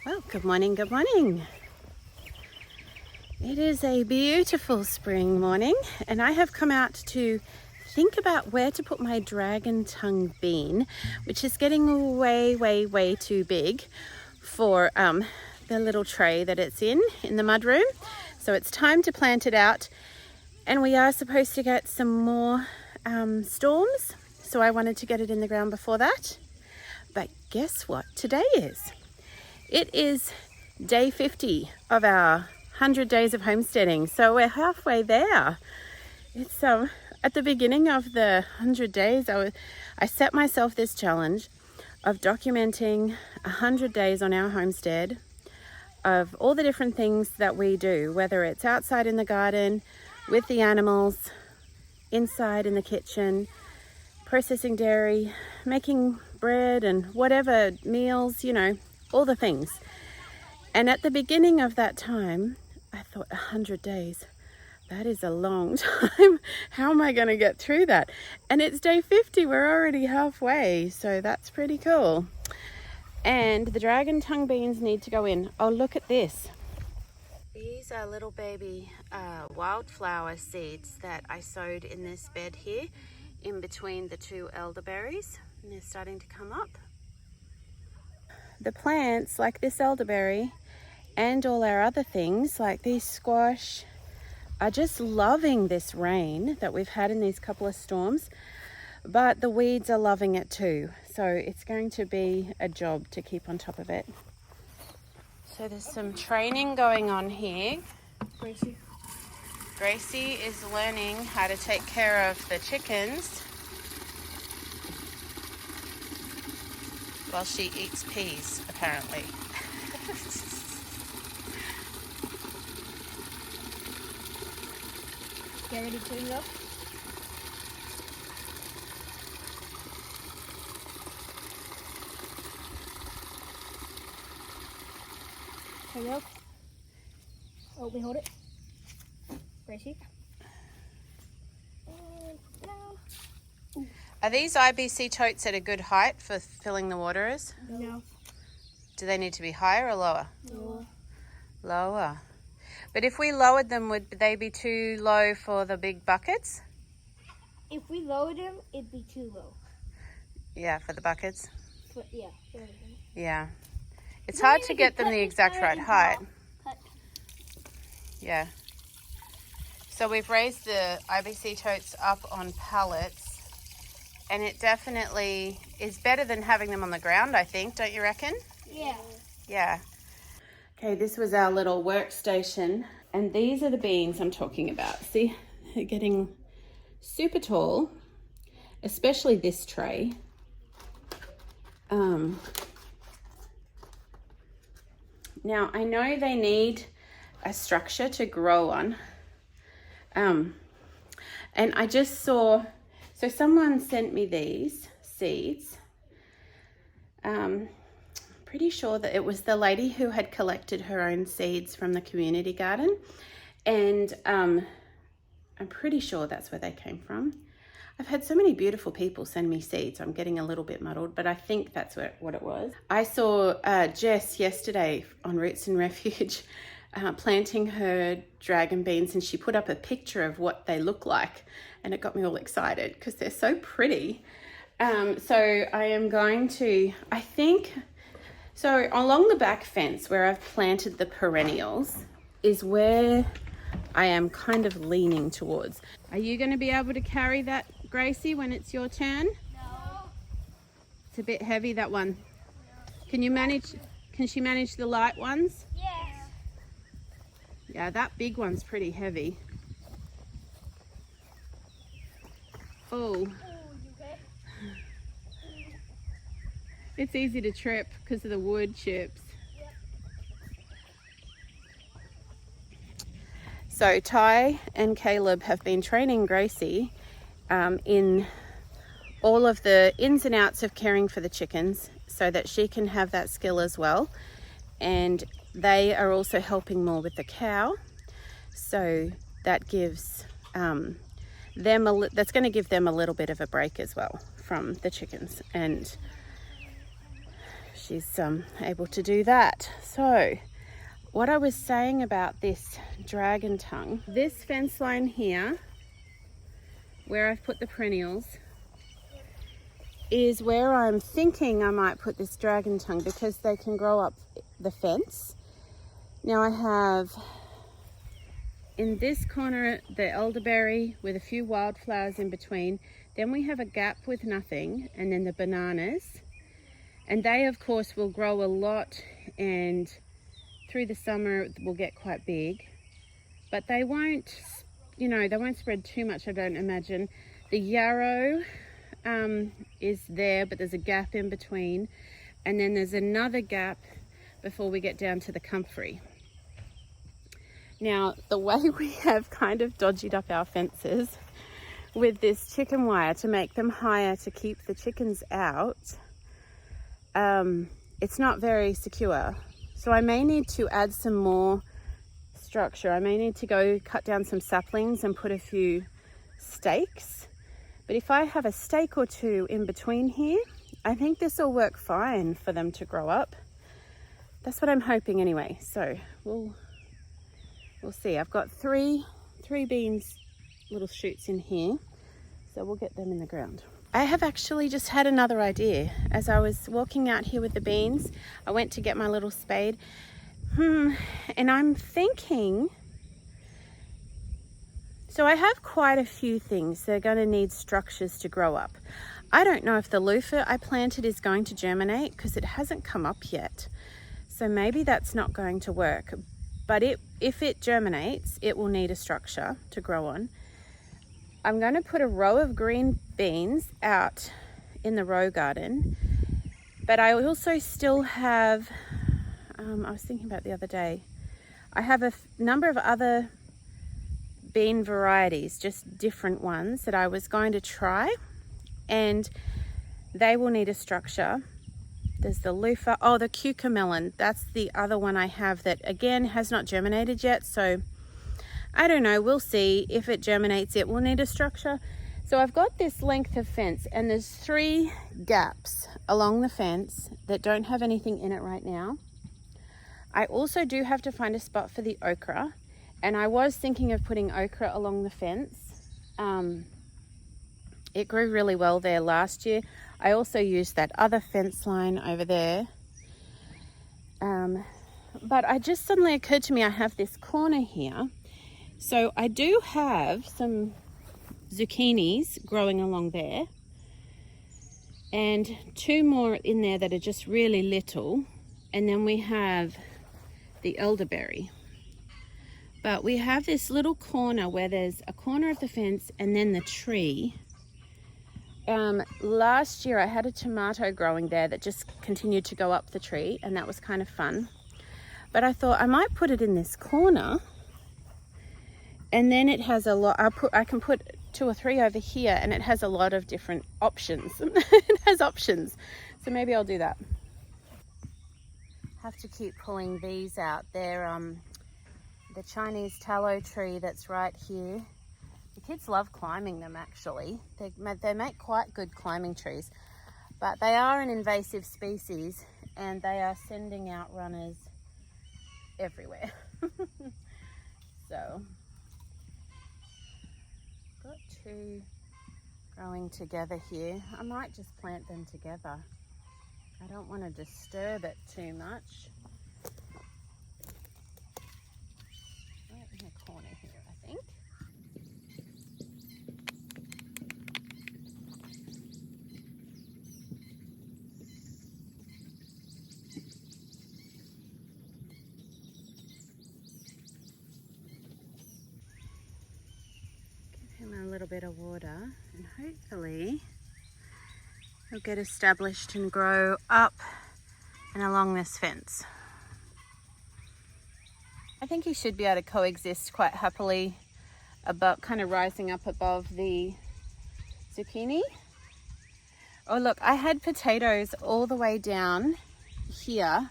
Well, good morning, good morning. It is a beautiful spring morning and I have come out to think about where to put my dragon tongue bean, which is getting way too big for the little tray that it's in the mudroom. So it's time to plant it out, and we are supposed to get some more storms. So I wanted to get it in the ground before that. But guess what today is? It is day 50 of our 100 days of homesteading. So we're halfway there. It's at the beginning of the 100 days, I set myself this challenge of documenting 100 days on our homestead of all the different things that we do, whether it's outside in the garden, with the animals, inside in the kitchen, processing dairy, making bread and whatever meals, you know, all the things. And at the beginning of that time, I thought 100 days, that is a long time. How am I going to get through that? And it's day 50, we're already halfway, so that's pretty cool. And the dragon tongue beans need to go in. Oh, look at this. These are little baby wildflower seeds that I sowed in this bed here, in between the two elderberries, and they're starting to come up. The plants like this elderberry and all our other things like these squash are just loving this rain that we've had in these couple of storms, but the weeds are loving it too. So it's going to be a job to keep on top of it. So there's some training going on here. Gracie is learning how to take care of the chickens while she eats peas, apparently. Get ready to go? Here we go. Oh, we hold it. Gracie. Are these IBC totes at a good height for filling the waterers? No. Do they need to be higher or lower? Lower. Lower. But if we lowered them, would they be too low for the big buckets? If we lowered them, it'd be too low. Yeah, for the buckets? For everything. Yeah. It's hard to get them the exact right height. Yeah. So we've raised the IBC totes up on pallets, and it definitely is better than having them on the ground, I think. Don't you reckon? Yeah. Yeah. Okay, this was our little workstation, and these are the beans I'm talking about. See, they're getting super tall, especially this tray. Now, I know they need a structure to grow on. And I just saw, so someone sent me these seeds. Pretty sure that it was the lady who had collected her own seeds from the community garden. And I'm pretty sure that's where they came from. I've had so many beautiful people send me seeds. I'm getting a little bit muddled, but I think that's what it was. I saw Jess yesterday on Roots and Refuge planting her dragon beans, and she put up a picture of what they look like, and it got me all excited because they're so pretty. So I am going to, I think, so along the back fence where I've planted the perennials is where I am kind of leaning towards. Are you going to be able to carry that, Gracie, when it's your turn? No. It's a bit heavy, that one. Can she manage the light ones? Yes. Yeah, that big one's pretty heavy. Oh. It's easy to trip because of the wood chips. Yep. So Ty and Caleb have been training Gracie in all of the ins and outs of caring for the chickens so that she can have that skill as well. And they are also helping more with the cow. So that gives that's going to give them a little bit of a break as well from the chickens. And she's able to do that. So what I was saying about this dragon tongue, this fence line here where I've put the perennials is where I'm thinking I might put this dragon tongue, because they can grow up the fence. Now I have in this corner the elderberry with a few wildflowers in between. Then we have a gap with nothing, and then the bananas. And they of course will grow a lot, and through the summer will get quite big. But they won't, they won't spread too much, I don't imagine. The yarrow is there, but there's a gap in between. And then there's another gap before we get down to the comfrey. Now, the way we have kind of dodged up our fences with this chicken wire to make them higher to keep the chickens out, it's not very secure. So I may need to add some more structure. I may need to go cut down some saplings and put a few stakes. But if I have a stake or two in between here, I think this will work fine for them to grow up. That's what I'm hoping anyway. So we'll see. I've got three beans, little shoots in here, so we'll get them in the ground. I have actually just had another idea. As I was walking out here with the beans, I went to get my little spade, and I'm thinking, so I have quite a few things that are going to need structures to grow up. I don't know if the loofah I planted is going to germinate because it hasn't come up yet. So maybe that's not going to work. But if it germinates, it will need a structure to grow on. I'm going to put a row of green beans out in the row garden. But I also still have, I was thinking about the other day, I have a number of other bean varieties, just different ones that I was going to try. And they will need a structure. There's the loofah. Oh, the cucamelon. That's the other one I have that, again, has not germinated yet. So I don't know. We'll see. If it germinates, it will need a structure. So I've got this length of fence, and there's 3 gaps along the fence that don't have anything in it right now. I also do have to find a spot for the okra. And I was thinking of putting okra along the fence. It grew really well there last year. I also used that other fence line over there. But it just suddenly occurred to me I have this corner here. So I do have some zucchinis growing along there. And 2 more in there that are just really little. And then we have the elderberry. But we have this little corner where there's a corner of the fence and then the tree. Last year I had a tomato growing there that just continued to go up the tree, and that was kind of fun. But I thought I might put it in this corner, and then it has a lot. I can put 2 or 3 over here, and it has a lot of different options. It has options, so maybe I'll do that. Have to keep pulling these out. They're the Chinese tallow tree that's right here. The kids love climbing them, actually. They make quite good climbing trees, but they are an invasive species and they are sending out runners everywhere. So, got 2 growing together here. I might just plant them together. I don't want to disturb it too much. Right in the corner here, I think. Give him a little bit of water, and hopefully he'll get established and grow up and along this fence. I think he should be able to coexist quite happily, about kind of rising up above the zucchini. Oh look, I had potatoes all the way down here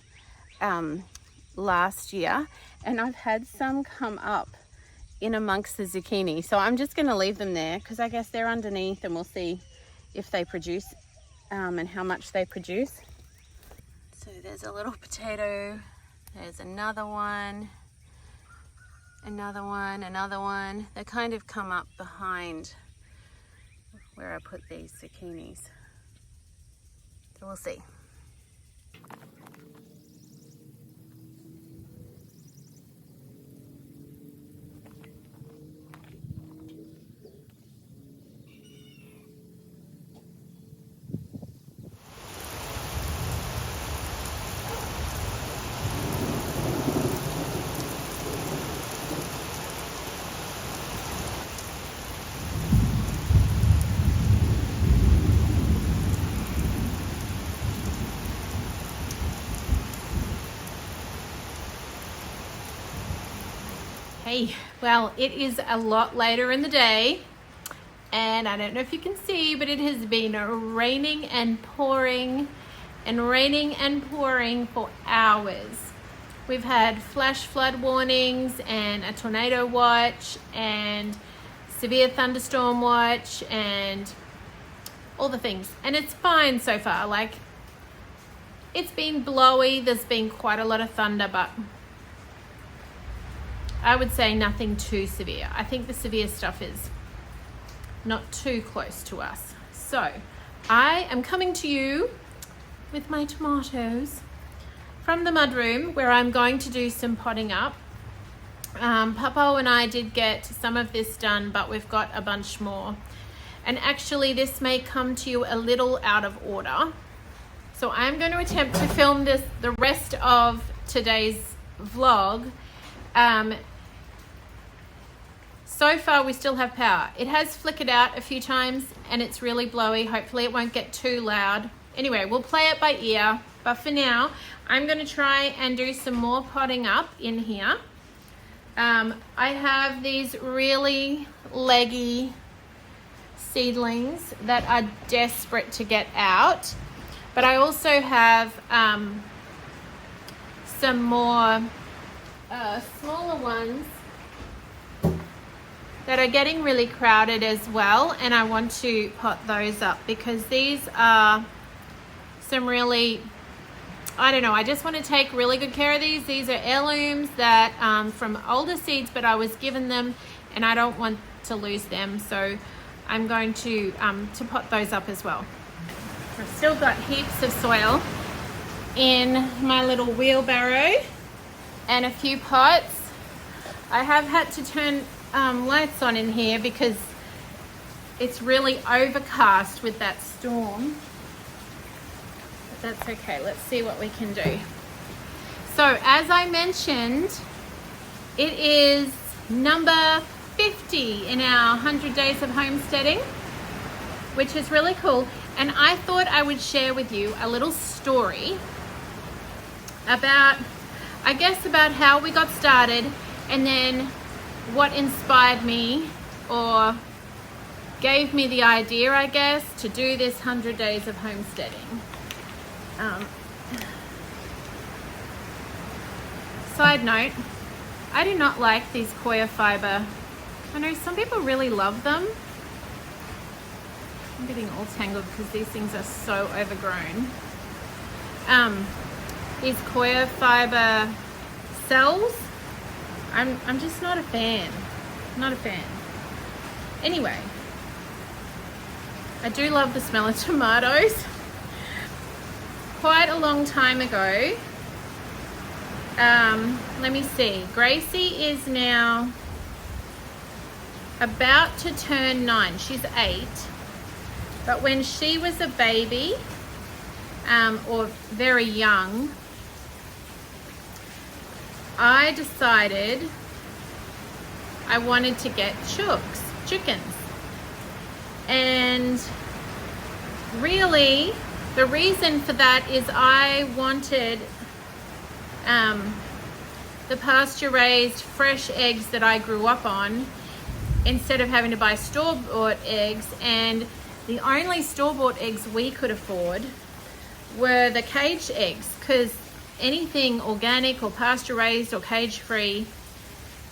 last year, and I've had some come up in amongst the zucchini. So I'm just going to leave them there because I guess they're underneath, and we'll see if they produce and how much they produce. So So there's a little potato, there's another one, another one, another one. They kind of come up behind where I put these zucchinis. So we'll see. Hey, well, it is a lot later in the day, and I don't know if you can see, but it has been raining and pouring for hours. We've had flash flood warnings and a tornado watch and severe thunderstorm watch and all the things. And it's fine so far. Like, it's been blowy. There's been quite a lot of thunder, but I would say nothing too severe. I think the severe stuff is not too close to us. So I am coming to you with my tomatoes from the mudroom, where I'm going to do some potting up. Papa and I did get some of this done, but we've got a bunch more. And actually this may come to you a little out of order. So I'm going to attempt to film the rest of today's vlog. So far we still have power. It has flickered out a few times and it's really blowy. Hopefully it won't get too loud. Anyway, we'll play it by ear, but for now I'm going to try and do some more potting up in here. I have these really leggy seedlings that are desperate to get out, but I also have some more smaller ones that are getting really crowded as well, and I want to pot those up because these are some really, I don't know, I just want to take really good care of these. These are heirlooms that from older seeds, but I was given them and I don't want to lose them, so I'm going to pot those up as well. I've still got heaps of soil in my little wheelbarrow and a few pots. I have had to turn lights on in here because it's really overcast with that storm, but that's okay. Let's see what we can do. So as I mentioned, it is number 50 in our 100 days of homesteading, which is really cool. And I thought I would share with you a little story about, I guess, about how we got started and then what inspired me or gave me the idea, I guess, to do this 100 days of homesteading. Side note, I do not like these coir fiber. I know some people really love them. I'm getting all tangled because these things are so overgrown. These coir fiber cells, I'm just not a fan. Not a fan. Anyway, I do love the smell of tomatoes. Quite a long time ago, let me see, Gracie is now about to turn 9. She's 8. But when she was a baby, or very young, I decided I wanted to get chickens. And really, the reason for that is I wanted the pasture-raised fresh eggs that I grew up on instead of having to buy store-bought eggs. And the only store-bought eggs we could afford were the caged eggs, because anything organic or pasture-raised or cage-free,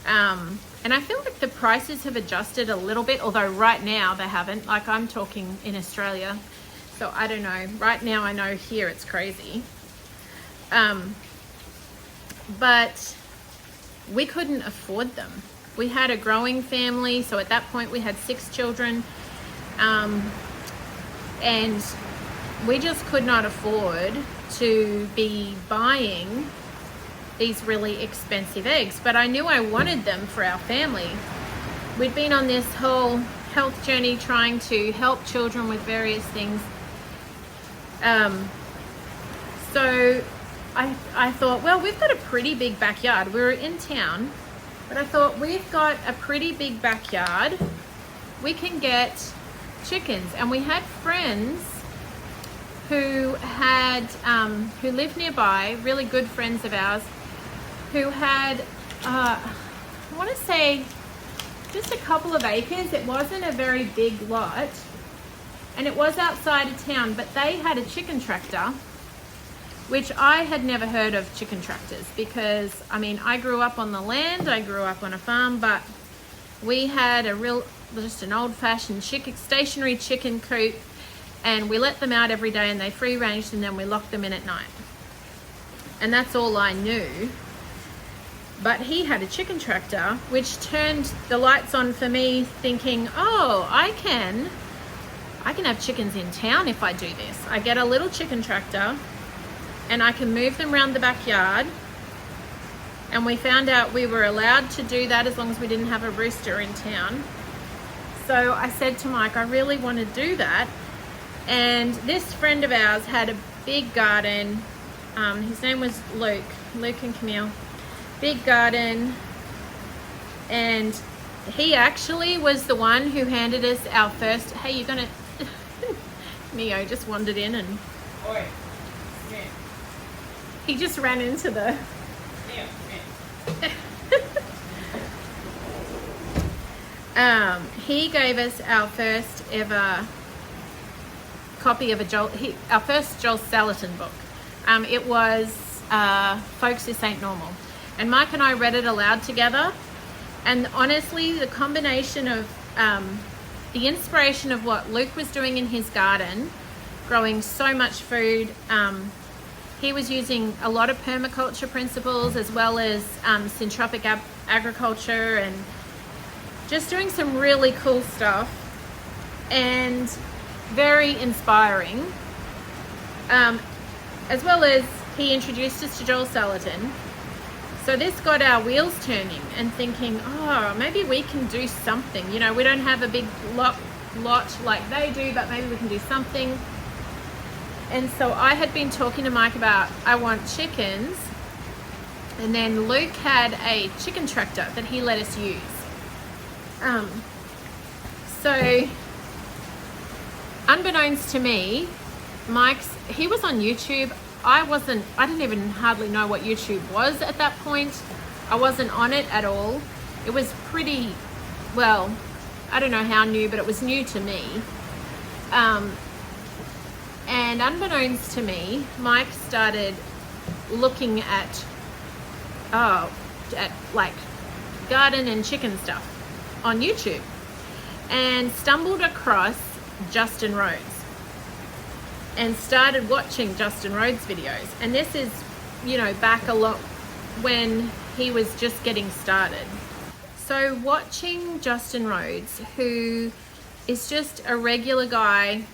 and I feel like the prices have adjusted a little bit, although right now they haven't. Like, I'm talking in Australia, so I don't know. Right now I know here it's crazy. But we couldn't afford them. We had a growing family, so at that point we had 6 children, and we just could not afford to be buying these really expensive eggs. But I knew I wanted them for our family. We'd been on this whole health journey trying to help children with various things. So I thought, well, we've got a pretty big backyard. We were in town, but I thought, we've got a pretty big backyard. We can get chickens. And we had friends who had, who lived nearby, really good friends of ours, who had, I want to say, just a couple of acres. It wasn't a very big lot, and it was outside of town, but they had a chicken tractor, which I had never heard of chicken tractors, because I mean, I grew up on the land, I grew up on a farm, but we had just an old-fashioned stationary chicken coop, and we let them out every day and they free ranged, and then we locked them in at night. And that's all I knew. But he had a chicken tractor, which turned the lights on for me, thinking, oh, I can have chickens in town if I do this. I get a little chicken tractor and I can move them around the backyard. And we found out we were allowed to do that as long as we didn't have a rooster in town. So I said to Mike, I really want to do that. And this friend of ours had a big garden. His name was Luke and Camille. Big garden, and he actually was the one who handed us our first, hey, you're gonna, Neo just wandered in and Oi, come here. he just ran into the, Neo, come here. he gave us our first ever copy of our first Joel Salatin book. It was Folks, This Ain't Normal. And Mike and I read it aloud together. And honestly, the combination of the inspiration of what Luke was doing in his garden, growing so much food, he was using a lot of permaculture principles, as well as syntropic agriculture, and just doing some really cool stuff, and very inspiring. As well as he introduced us to Joel Salatin. So this got our wheels turning and thinking, oh, maybe we can do something. You know, we don't have a big lot like they do, but maybe we can do something. And so I had been talking to Mike about, I want chickens. And then Luke had a chicken tractor that he let us use. So unbeknownst to me, he was on YouTube. I didn't even hardly know what YouTube was at that point. I wasn't on it at all. It was pretty, well, I don't know how new, but it was new to me. And unbeknownst to me, Mike started looking at like garden and chicken stuff on YouTube, and stumbled across Justin Rhodes. And started watching Justin Rhodes videos. And this is, you know, back a lot when he was just getting started. So watching Justin Rhodes, who is just a regular guy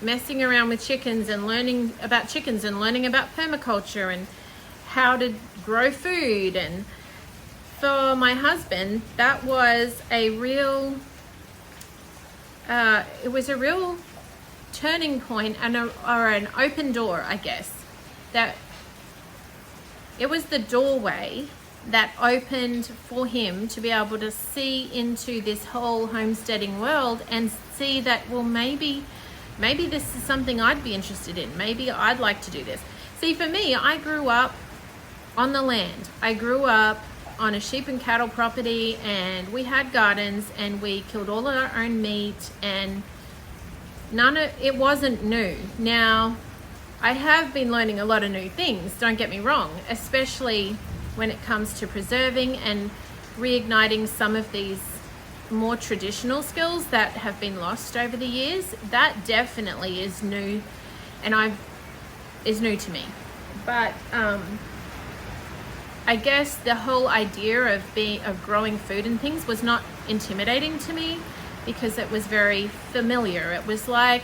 messing around with chickens and learning about permaculture and how to grow food. And for my husband, that was a real, it was a real turning point or an open door, I guess. That it was the doorway that opened for him to be able to see into this whole homesteading world and see that, well, maybe this is something I'd be interested in. Maybe I'd like to do this. See, for me, I grew up on the land. I grew up on a sheep and cattle property, and we had gardens, and we killed all of our own meat, and it wasn't new. Now, I have been learning a lot of new things, don't get me wrong, especially when it comes to preserving and reigniting some of these more traditional skills that have been lost over the years. That definitely is new, and is new to me. But I guess the whole idea of growing food and things was not intimidating to me because it was very familiar. It was like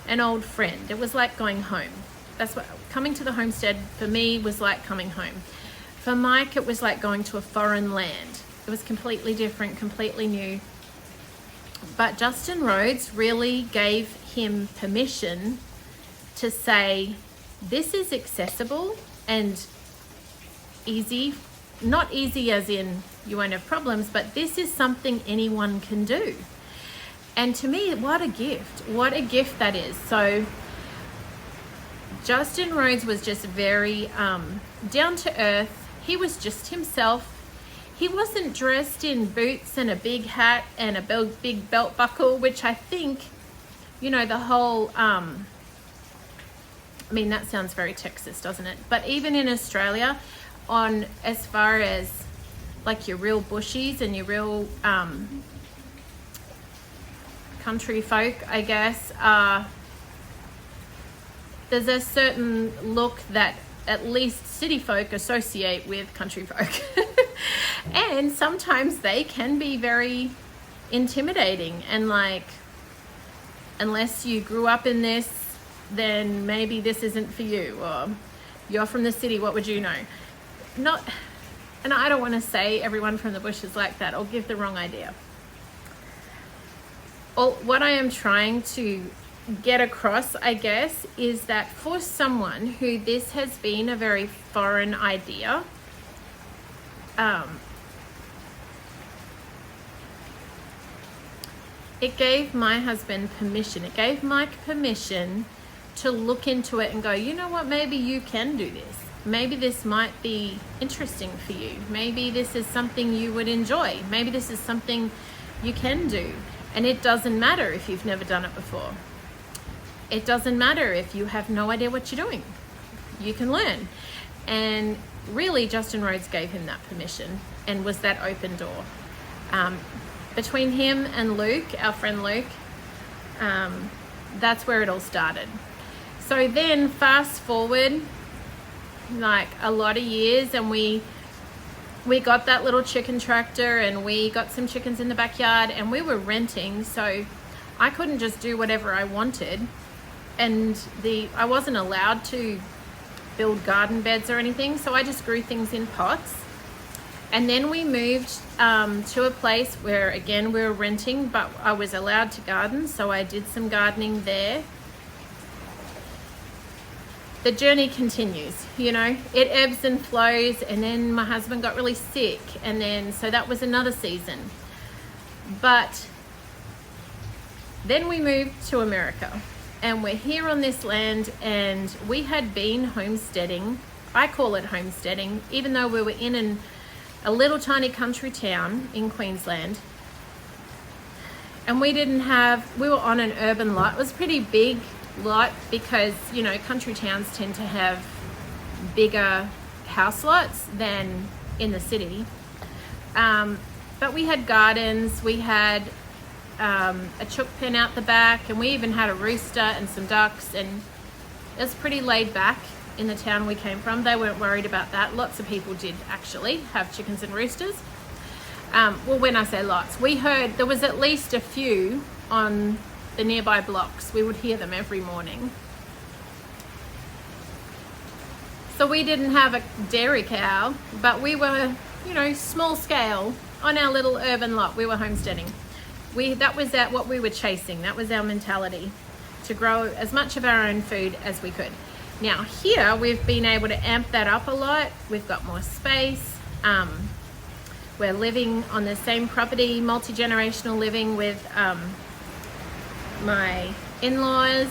an old friend. It was like going home. That's what coming to the homestead for me was like coming home. For Mike, it was like going to a foreign land. It was completely different, completely new. But Justin Rhodes really gave him permission to say, this is accessible and easy. Not easy as in you won't have problems, but this is something anyone can do. And to me, what a gift. What a gift that is. So Justin Rhodes was just very down to earth. He was just himself. He wasn't dressed in boots and a big hat and a big belt buckle, which I think, you know, the whole, I mean, that sounds very Texas, doesn't it? But even in Australia, on as far as like your real bushies and your real country folk, I guess, there's a certain look that at least city folk associate with country folk. And sometimes they can be very intimidating, and like, unless you grew up in this, then maybe this isn't for you, or you're from the city, what would you know? Not, and I don't want to say everyone from the bush is like that or give the wrong idea. What I am trying to get across, I guess, is that for someone who this has been a very foreign idea, it gave my husband permission. It gave Mike permission to look into it and go, you know what, maybe you can do this. Maybe this might be interesting for you. Maybe this is something you would enjoy. Maybe this is something you can do. And it doesn't matter if you've never done it before. It doesn't matter if you have no idea what you're doing. You can learn. And really, Justin Rhodes gave him that permission and was that open door. Between him and Luke, our friend Luke, that's where it all started. So then fast forward like a lot of years, and we got that little chicken tractor, and we got some chickens in the backyard, and we were renting, so I couldn't just do whatever I wanted, and I wasn't allowed to build garden beds or anything, so I just grew things in pots. And then we moved to a place where, again, we were renting, but I was allowed to garden, so I did some gardening there. The journey continues, you know, it ebbs and flows, and then my husband got really sick, and then, so that was another season. But then we moved to America, and we're here on this land, and we had been homesteading. I call it homesteading, even though we were in a little tiny country town in Queensland, and we were on an urban lot. It was a pretty big lot because, you know, country towns tend to have bigger house lots than in the city. But we had gardens, we had a chook pen out the back, and we even had a rooster and some ducks, and it was pretty laid back in the town we came from. They weren't worried about that. Lots of people did actually have chickens and roosters. Well, when I say lots, we heard there was at least a few on the nearby blocks. We would hear them every morning. So we didn't have a dairy cow, but we were, you know, small scale on our little urban lot. We were homesteading. That was what we were chasing. That was our mentality, to grow as much of our own food as we could. Now here we've been able to amp that up a lot. We've got more space. We're living on the same property, multi-generational living with my in-laws.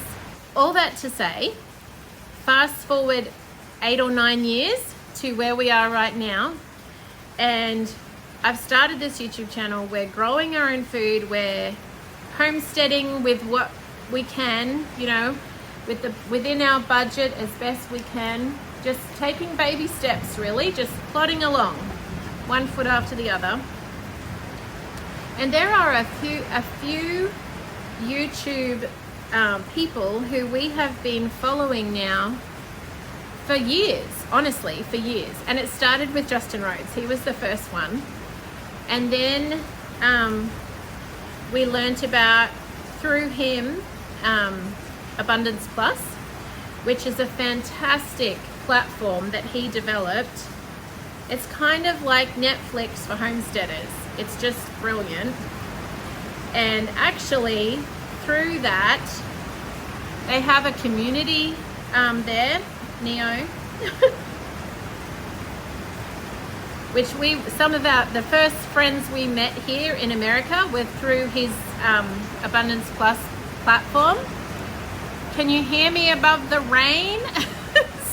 All that to say, fast forward 8 or 9 years to where we are right now, and I've started this YouTube channel. We're growing our own food. We're homesteading with what we can, you know, within our budget as best we can, just taking baby steps, really, just plodding along, one foot after the other. And there are a few YouTube people who we have been following now for years, honestly, for years. And it started with Justin Rhodes. He was the first one. And then we learnt about, through him, Abundance Plus, which is a fantastic platform that he developed. It's kind of like Netflix for homesteaders. It's just brilliant. And actually, through that, they have a community there, Neo, which some of the first friends we met here in America were through his Abundance Plus platform. Can you hear me above the rain?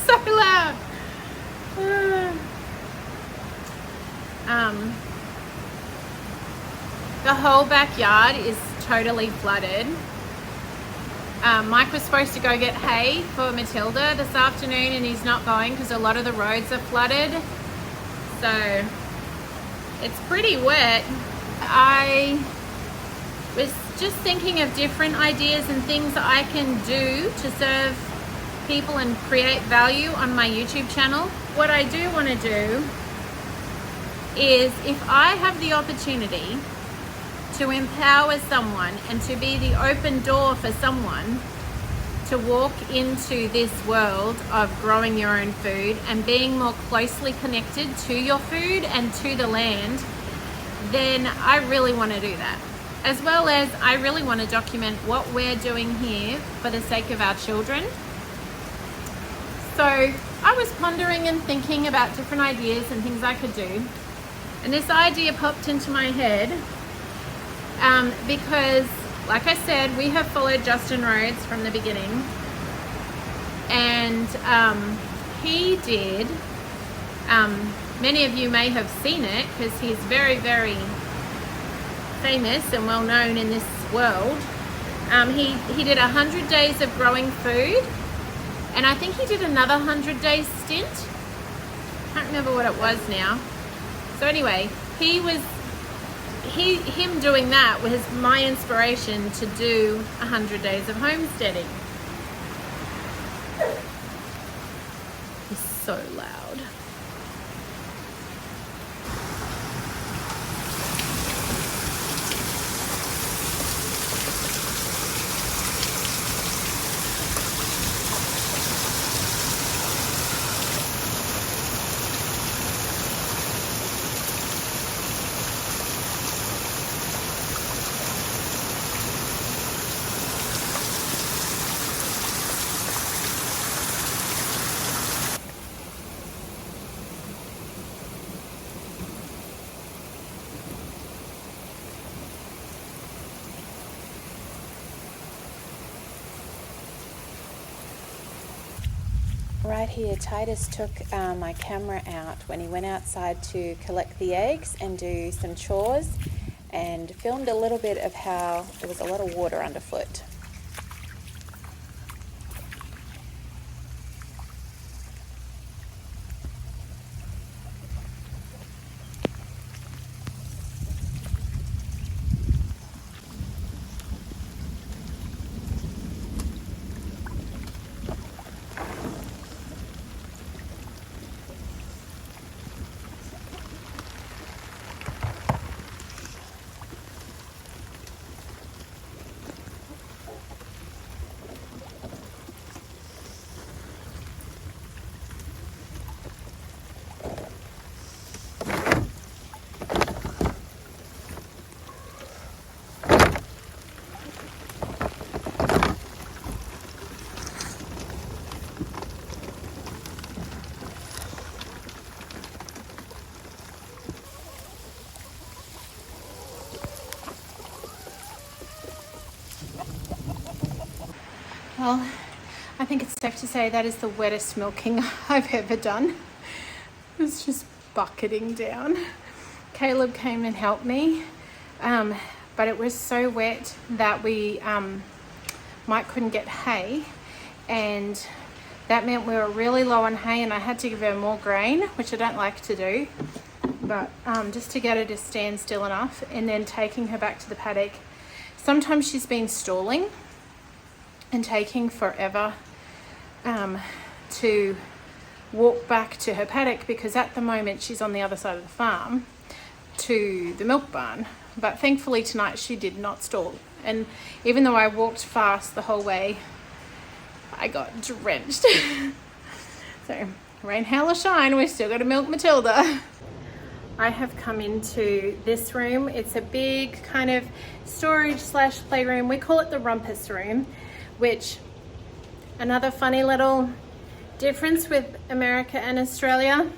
So loud. The whole backyard is totally flooded. Mike was supposed to go get hay for Matilda this afternoon, and he's not going because a lot of the roads are flooded. So it's pretty wet. I was just thinking of different ideas and things that I can do to serve people and create value on my YouTube channel. What I do want to do is, if I have the opportunity to empower someone and to be the open door for someone to walk into this world of growing your own food and being more closely connected to your food and to the land, then I really want to do that. As well as I really want to document what we're doing here for the sake of our children. So I was pondering and thinking about different ideas and things I could do. And this idea popped into my head because, like I said, we have followed Justin Rhodes from the beginning. And he did, many of you may have seen it because he's very, very famous and well known in this world. He did 100 days of growing food, and I think he did another 100-day stint. Can't remember what it was now. So anyway, him doing that was my inspiration to do 100 days of homesteading. It's so loud. Right here, Titus took my camera out when he went outside to collect the eggs and do some chores, and filmed a little bit of how there was a lot of water underfoot. Well, I think it's safe to say that is the wettest milking I've ever done. It was just bucketing down. Caleb came and helped me, but it was so wet that Mike couldn't get hay, and that meant we were really low on hay, and I had to give her more grain, which I don't like to do, but just to get her to stand still enough, and then taking her back to the paddock. Sometimes she's been stalling and taking forever to walk back to her paddock because at the moment she's on the other side of the farm to the milk barn. But thankfully tonight she did not stall. And even though I walked fast the whole way, I got drenched. So rain, hail or shine, we're still got to milk Matilda. I have come into this room. It's a big kind of storage slash playroom. We call it the rumpus room, which another funny little difference with America and Australia.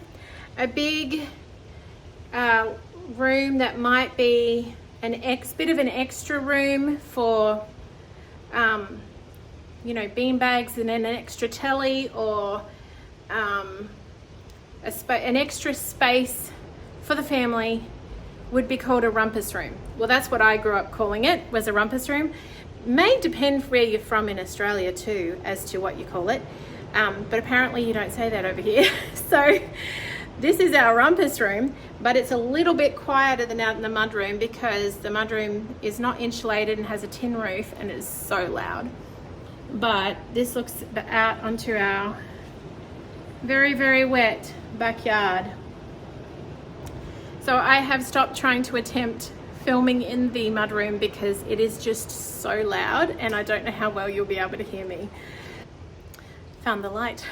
A big room that might be bit of an extra room for you know, bean bags and then an extra telly, or an extra space for the family would be called a rumpus room. Well, that's what I grew up calling it, was a rumpus room. May depend where you're from in Australia too as to what you call it, but apparently you don't say that over here. So this is our rumpus room, but it's a little bit quieter than out in the mud room because the mud room is not insulated and has a tin roof and is so loud. But this looks out onto our very, very wet backyard. So I have stopped trying to attempt filming in the mudroom because it is just so loud and I don't know how well you'll be able to hear me. Found the light.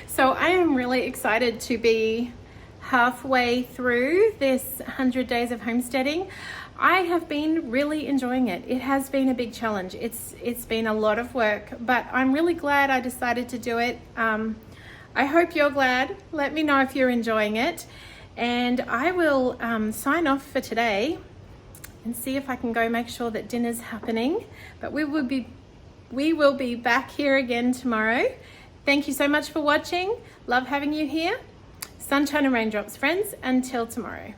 So I am really excited to be halfway through this 100 days of homesteading. I have been really enjoying it. It has been a big challenge. It's been a lot of work, but I'm really glad I decided to do it. I hope you're glad. Let me know if you're enjoying it. And I will sign off for today and see if I can go make sure that dinner's happening. But we will be back here again tomorrow. Thank you so much for watching. Love having you here. Sunshine and raindrops, friends. Until tomorrow.